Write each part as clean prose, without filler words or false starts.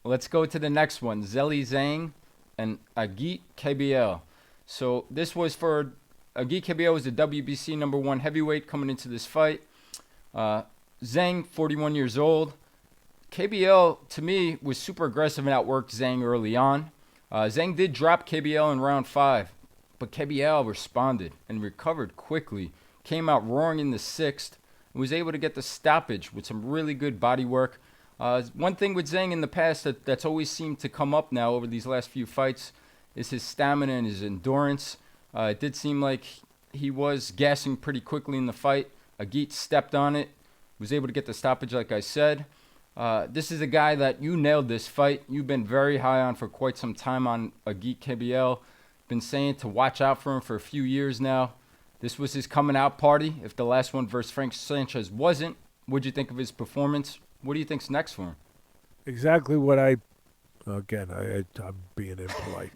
let's go to the next one. Zhilei Zhang and Agit Kabayel. So this was for Agit Kabayel was the WBC number one heavyweight coming into this fight. Uh, Zhang, 41 years old. KBL, to me, was super aggressive and outworked Zhang early on. Zhang did drop KBL in round 5, but KBL responded and recovered quickly. Came out roaring in the 6th and was able to get the stoppage with some really good body work. One thing with Zhang in the past that's always seemed to come up now over these last few fights is his stamina and his endurance. It did seem like he was gassing pretty quickly in the fight. Agit stepped on it, was able to get the stoppage like I said. This is a guy that you nailed this fight. You've been very high on for quite some time on Agit Kabayel. Been saying to watch out for him for a few years now. This was his coming out party. If the last one versus Frank Sanchez wasn't, what'd you think of his performance? What do you think's next for him? Exactly I'm being impolite.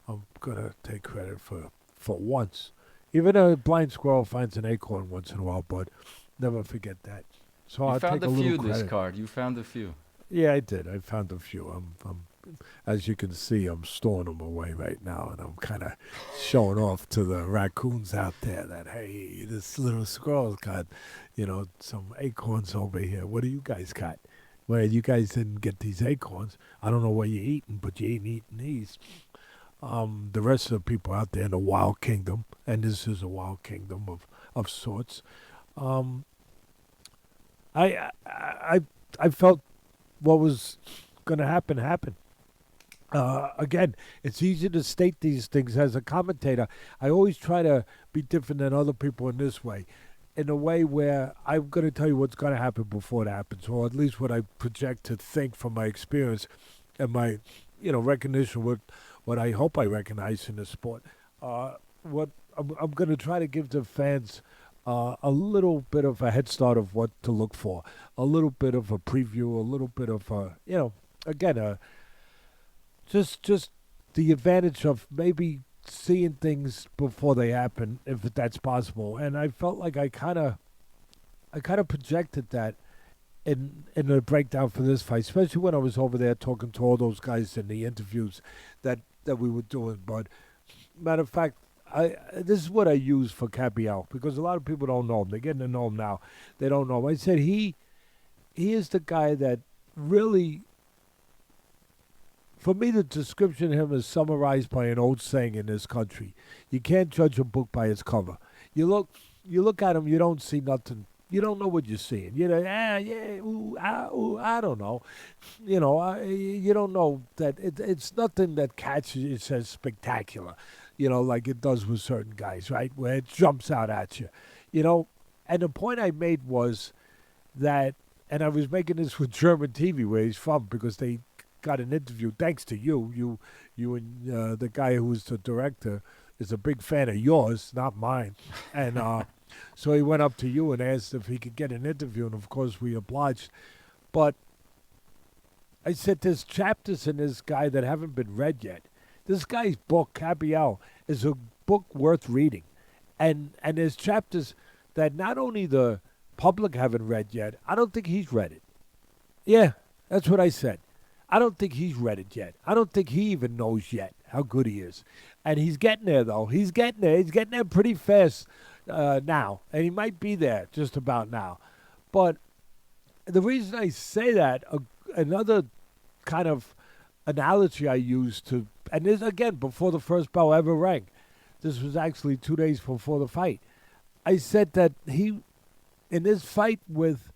I'm going to take credit for once. Even a blind squirrel finds an acorn once in a while, but never forget that. So You I'll found take a a few little this credit. card. You found a few. Yeah, I did. I found a few. As you can see, I'm storing them away right now, and I'm kind of showing off to the raccoons out there that, hey, this little squirrel's got, some acorns over here. What do you guys got? Well, you guys didn't get these acorns. I don't know what you're eating, but you ain't eating these. The rest of the people out there in the wild kingdom, and this is a wild kingdom of sorts. Um, I felt what was going to happen happened. Again, it's easy to state these things as a commentator. I always try to be different than other people in this way, in a way where I'm going to tell you what's going to happen before it happens, or at least what I project to think from my experience and my, recognition what I hope I recognize in the sport. What I'm going to try to give the fans a little bit of a head start of what to look for, a little bit of a preview, a little bit of again, just the advantage of maybe seeing things before they happen, if that's possible. And I felt like I kind of projected that in the breakdown for this fight, especially when I was over there talking to all those guys in the interviews that we were doing. But matter of fact, this is what I use for Cabial because a lot of people don't know him. They're getting to know him now. They don't know him. I said he is the guy that really, for me, the description of him is summarized by an old saying in this country: "You can't judge a book by its cover." You look at him, you don't see nothing. You don't know what you're seeing. I don't know. You don't know that it's nothing that catches you as spectacular, like it does with certain guys, right? Where it jumps out at you, you know. And the point I made was that, and I was making this with German TV where he's from because they got an interview thanks to you and the guy who's the director is a big fan of yours, not mine, and so he went up to you and asked if he could get an interview, and of course we obliged. But I said there's chapters in this guy that haven't been read yet. This guy's book, Cabial, is a book worth reading, and there's chapters that not only the public haven't read yet. I don't think he's read it. Yeah, that's what I said. I don't think he's read it yet. I don't think he even knows yet how good he is. And he's getting there, though. He's getting there. He's getting there pretty fast now. And he might be there just about now. But the reason I say that, another kind of analogy I use to, and this, again, before the first bell ever rang. This was actually 2 days before the fight. I said that he, in this fight with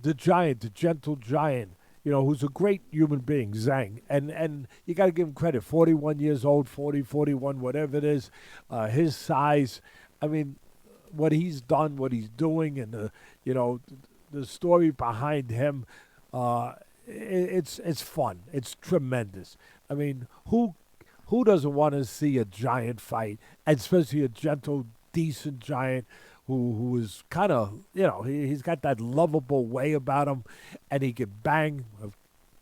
the giant, the gentle giant, who's a great human being, Zhang. And you got to give him credit. 41 years old, 40, 41, whatever it is. His size. I mean, what he's done, what he's doing, and the story behind him. It's fun. It's tremendous. I mean, who doesn't want to see a giant fight, and especially a gentle, decent giant who is kind of, he's got that lovable way about him, and he can bang.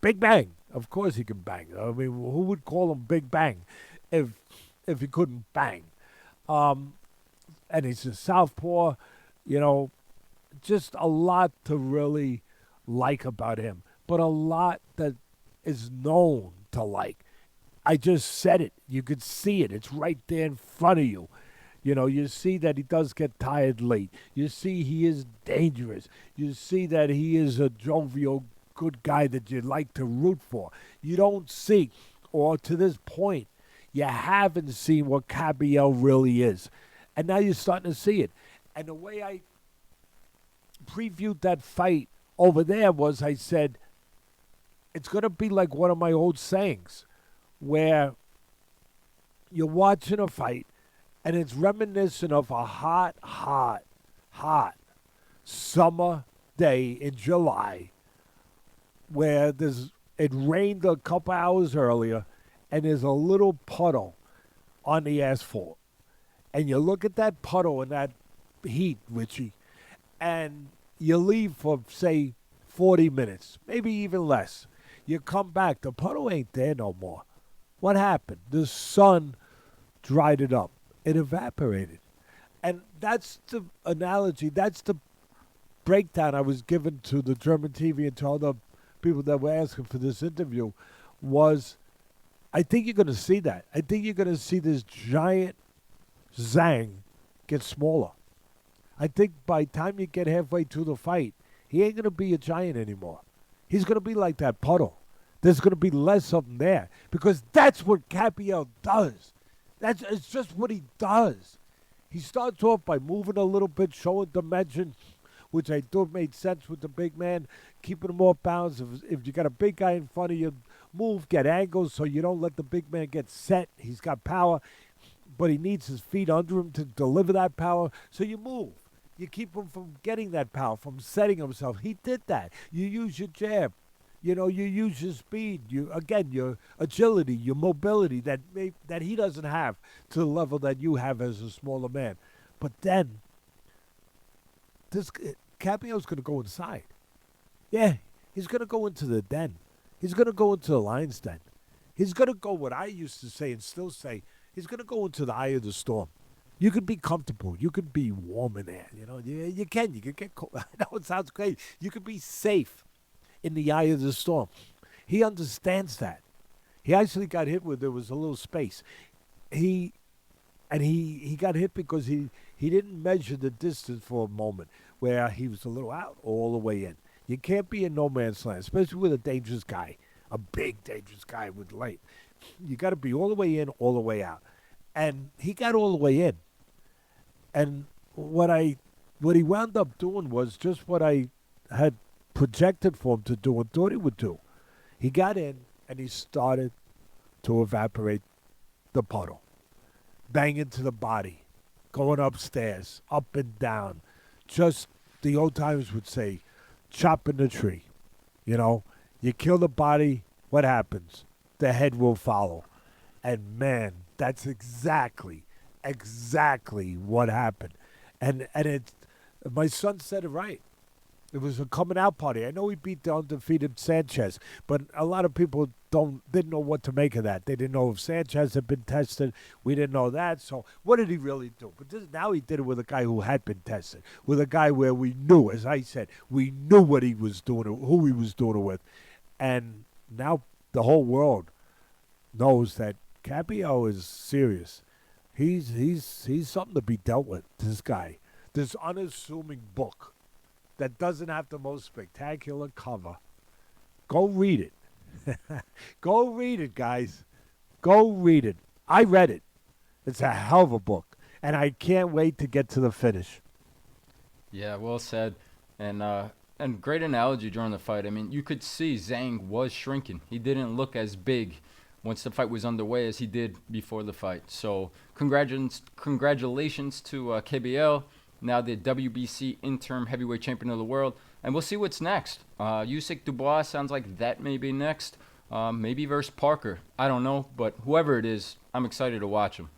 Big Bang. Of course he can bang. I mean, who would call him Big Bang if he couldn't bang? And he's a southpaw, just a lot to really like about him. But a lot that is known to like. I just said it. You could see it. It's right there in front of you. You see that he does get tired late. You see he is dangerous. You see that he is a jovial, good guy that you like to root for. You don't see, or to this point, you haven't seen what Kabayel really is. And now you're starting to see it. And the way I previewed that fight over there was I said, it's going to be like one of my old sayings where you're watching a fight and it's reminiscent of a hot, hot, hot summer day in July where it rained a couple hours earlier and there's a little puddle on the asphalt. And you look at that puddle and that heat, Richie, and you leave for, say, 40 minutes, maybe even less. You come back, the puddle ain't there no more. What happened? The sun dried it up. It evaporated. And that's the analogy, that's the breakdown I was given to the German TV and to all the people that were asking for this interview was, I think you're going to see that. I think you're going to see this giant Zhang get smaller. I think by the time you get halfway through the fight, he ain't going to be a giant anymore. He's going to be like that puddle. There's going to be less of him there because that's what Kabayel does. It's just what he does. He starts off by moving a little bit, showing dimension, which I thought made sense with the big man, keeping him off balance. If you got a big guy in front of you, move, get angles so you don't let the big man get set. He's got power, but he needs his feet under him to deliver that power, so you move. You keep him from getting that power, from setting himself. He did that. You use your jab. You use your speed. Your agility, your mobility that he doesn't have to the level that you have as a smaller man. But then, this Kabayel's going to go inside. Yeah, he's going to go into the den. He's going to go into the lion's den. He's going to go what I used to say and still say. He's going to go into the eye of the storm. You could be comfortable. You could be warm in there. You can. You could get cold. I know it sounds crazy. You could be safe in the eye of the storm. He understands that. He actually got hit where there was a little space. He got hit because he didn't measure the distance for a moment where he was a little out all the way in. You can't be in no man's land, especially with a dangerous guy, a big dangerous guy with light. You got to be all the way in, all the way out. And he got all the way in. And what he wound up doing was just what I had projected for him to do and thought he would do. He got in and he started to evaporate the puddle. Bang into the body, going upstairs, up and down. Just, the old timers would say, chopping the tree. You kill the body, what happens? The head will follow. And man, that's exactly what happened. And my son said it right. It was a coming out party. I know he beat the undefeated Sanchez, but a lot of people didn't know what to make of that. They didn't know if Sanchez had been tested. We didn't know that. So what did he really do? But now he did it with a guy who had been tested, with a guy where we knew, as I said, we knew what he was doing, who he was doing it with. And now the whole world knows that Kabayel is serious. He's something to be dealt with, this guy. This unassuming book that doesn't have the most spectacular cover. Go read it. Go read it, guys. Go read it. I read it. It's a hell of a book. And I can't wait to get to the finish. Yeah, well said. And great analogy during the fight. I mean, you could see Zhang was shrinking. He didn't look as big once the fight was underway as he did before the fight. So congratulations to Kabayel, now the WBC interim heavyweight champion of the world. And we'll see what's next. Usyk Dubois sounds like that may be next. Maybe versus Parker. I don't know. But whoever it is, I'm excited to watch him.